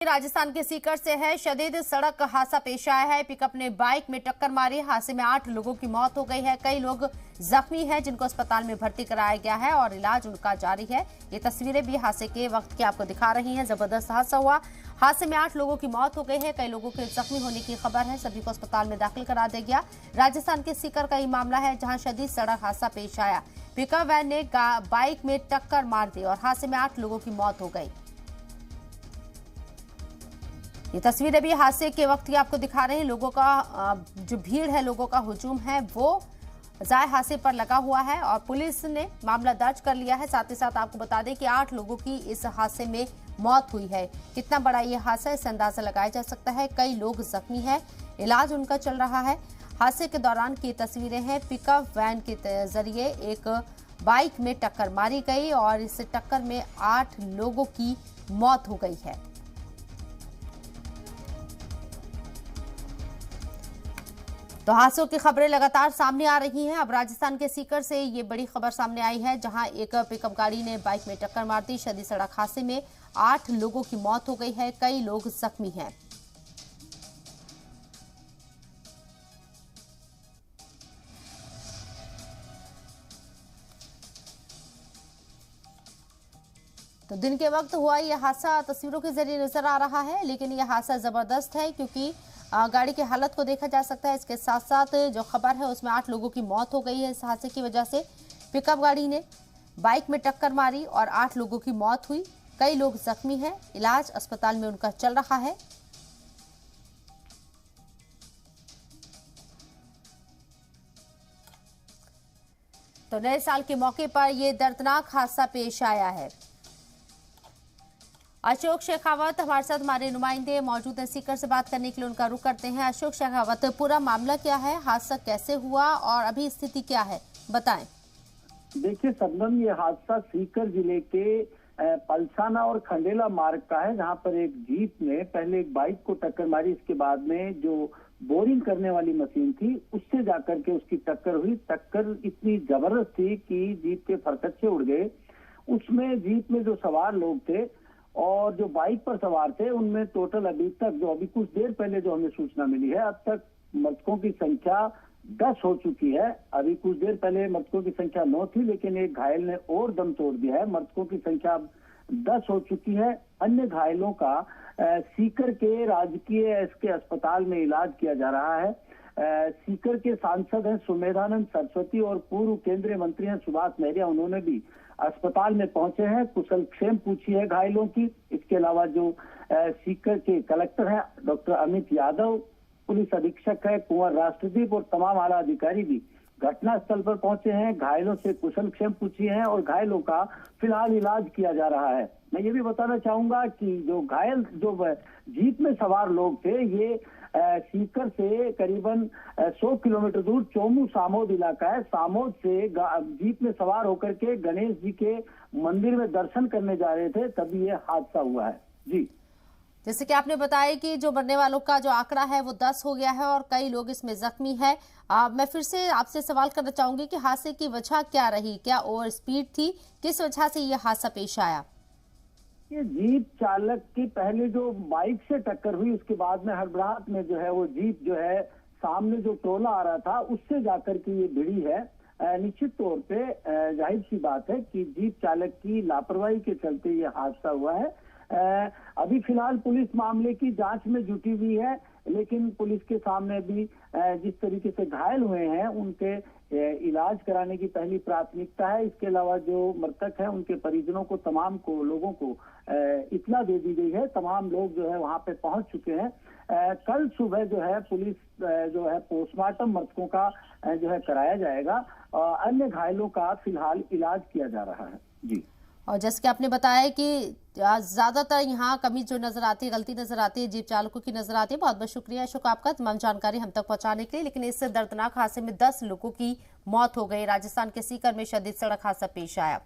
राजस्थान के सीकर से है। शदीद सड़क हादसा पेश आया है। पिकअप ने बाइक में टक्कर मारी। हादसे में 8 लोगों की मौत हो गई है। कई लोग जख्मी हैं जिनको अस्पताल में भर्ती कराया गया है और इलाज उनका जारी है। ये तस्वीरें भी हादसे के वक्त की आपको दिखा रही हैं। जबरदस्त हादसा हुआ। हादसे में 8 लोगों की मौत हो गई है। कई लोगों के जख्मी होने की खबर है। सभी को अस्पताल में दाखिल करा दिया गया। राजस्थान के सीकर का ये मामला है जहां शदीद सड़क हादसा पेश आया। पिकअप वैन ने बाइक में टक्कर मार दी और हादसे में 8 लोगों की मौत हो गई। ये तस्वीरें भी हादसे के वक्त की आपको दिखा रहे हैं। लोगों का जो भीड़ है, लोगों का हुजूम है, वो जाए हादसे पर लगा हुआ है और पुलिस ने मामला दर्ज कर लिया है। साथ ही साथ आपको बता दें कि 8 लोगों की इस हादसे में मौत हुई है। कितना बड़ा ये हादसा है इससे अंदाजा लगाया जा सकता है। कई लोग जख्मी हैं, इलाज उनका चल रहा है। हादसे के दौरान की तस्वीरें हैं। पिकअप वैन के जरिए एक बाइक में टक्कर मारी गई और इस टक्कर में 8 लोगों की मौत हो गई है। तो हादसों की खबरें लगातार सामने आ रही हैं। अब राजस्थान के सीकर से ये बड़ी खबर सामने आई है जहां एक पिकअप गाड़ी ने बाइक में टक्कर मार दी। शदीद सड़क हादसे में 8 लोगों की मौत हो गई है। कई लोग जख्मी हैं। तो दिन के वक्त हुआ यह हादसा तस्वीरों के जरिए नजर आ रहा है, लेकिन यह हादसा जबरदस्त है क्योंकि गाड़ी की हालत को देखा जा सकता है। इसके साथ साथ जो खबर है उसमें 8 लोगों की मौत हो गई है इस हादसे की वजह से। पिकअप गाड़ी ने बाइक में टक्कर मारी और 8 लोगों की मौत हुई। कई लोग जख्मी हैं, इलाज अस्पताल में उनका चल रहा है। तो नए साल के मौके पर यह दर्दनाक हादसा पेश आया है। अशोक शेखावत हमारे साथ, हमारे नुमाइंदे मौजूद हैं सीकर से। बात करने के लिए उनका रुख करते हैं। अशोक शेखावत, पूरा मामला क्या है, हादसा कैसे हुआ और अभी स्थिति क्या है, बताएं। देखिए सबनम, ये हादसा सीकर जिले के पलसाना और खंडेला मार्ग का है, जहां पर एक जीप ने पहले एक बाइक को टक्कर मारी। इसके बाद में जो बोरिंग करने वाली मशीन थी उससे जाकर के उसकी टक्कर हुई। टक्कर इतनी जबरदस्त थी कि जीप के फरकच्चे उड़ गए। उसमें जीप में जो सवार लोग थे और जो बाइक पर सवार थे उनमें टोटल अभी कुछ देर पहले जो हमें सूचना मिली है, अब तक मृतकों की संख्या 10 हो चुकी है। अभी कुछ देर पहले मृतकों की संख्या 9 थी, लेकिन एक घायल ने और दम तोड़ दिया है। मृतकों की संख्या अब 10 हो चुकी है। अन्य घायलों का सीकर के राजकीय एसके अस्पताल में इलाज किया जा रहा है। सीकर के सांसद हैं सुमेधानंद सरस्वती और पूर्व केंद्रीय मंत्री हैं सुभाष महरिया, उन्होंने भी अस्पताल में पहुंचे हैं, कुशल क्षेम पूछी है घायलों की। इसके अलावा जो सीकर के कलेक्टर हैं डॉक्टर अमित यादव, पुलिस अधीक्षक है कुंवर राष्ट्रदीप और तमाम आला अधिकारी भी घटनास्थल पर पहुंचे हैं, घायलों से कुशल क्षेम पूछी है और घायलों का फिलहाल इलाज किया जा रहा है। मैं ये भी बताना चाहूंगा कि जो घायल जो जीप में सवार लोग थे, ये सीकर से करीबन 100 किलोमीटर दूर चोमू सामोद इलाका है। सामोद से जीप में सवार होकर के गणेश जी के मंदिर में दर्शन करने जा रहे थे, तभी ये हादसा हुआ है। जी, जैसे कि आपने बताया कि जो मरने वालों का जो आंकड़ा है वो 10 हो गया है और कई लोग इसमें जख्मी है। मैं फिर से आपसे सवाल करना चाहूंगी कि हादसे की वजह क्या रही, क्या ओवर स्पीड थी, किस वजह से ये हादसा पेश आया? ये जीप चालक की पहले जो बाइक से टक्कर हुई, उसके बाद में हड़बड़ाहट में जो है वो जीप जो है सामने जो टोला आ रहा था उससे जाकर के ये भिड़ी है। निश्चित तौर पे जाहिर सी बात है कि जीप चालक की लापरवाही के चलते ये हादसा हुआ है। अभी फिलहाल पुलिस मामले की जांच में जुटी हुई है, लेकिन पुलिस के सामने भी जिस तरीके से घायल हुए हैं उनके इलाज कराने की पहली प्राथमिकता है। इसके अलावा जो मृतक हैं उनके परिजनों को, तमाम को लोगों को इत्तला दे दी गई है। तमाम लोग जो है वहां पे पहुंच चुके हैं। कल सुबह जो है पुलिस जो है पोस्टमार्टम मृतकों का जो है कराया जाएगा। अन्य घायलों का फिलहाल इलाज किया जा रहा है। जी, और जैसे कि आपने बताया कि ज्यादातर यहाँ कमी जो नजर आती है, गलती नजर आती है, जीप चालकों की नजर आती है। बहुत बहुत शुक्रिया अशोक आपका तमाम जानकारी हम तक पहुंचाने के लिए। लेकिन इस दर्दनाक हादसे में 10 लोगों की मौत हो गई। राजस्थान के सीकर में शदीद सड़क हादसा पेश आया।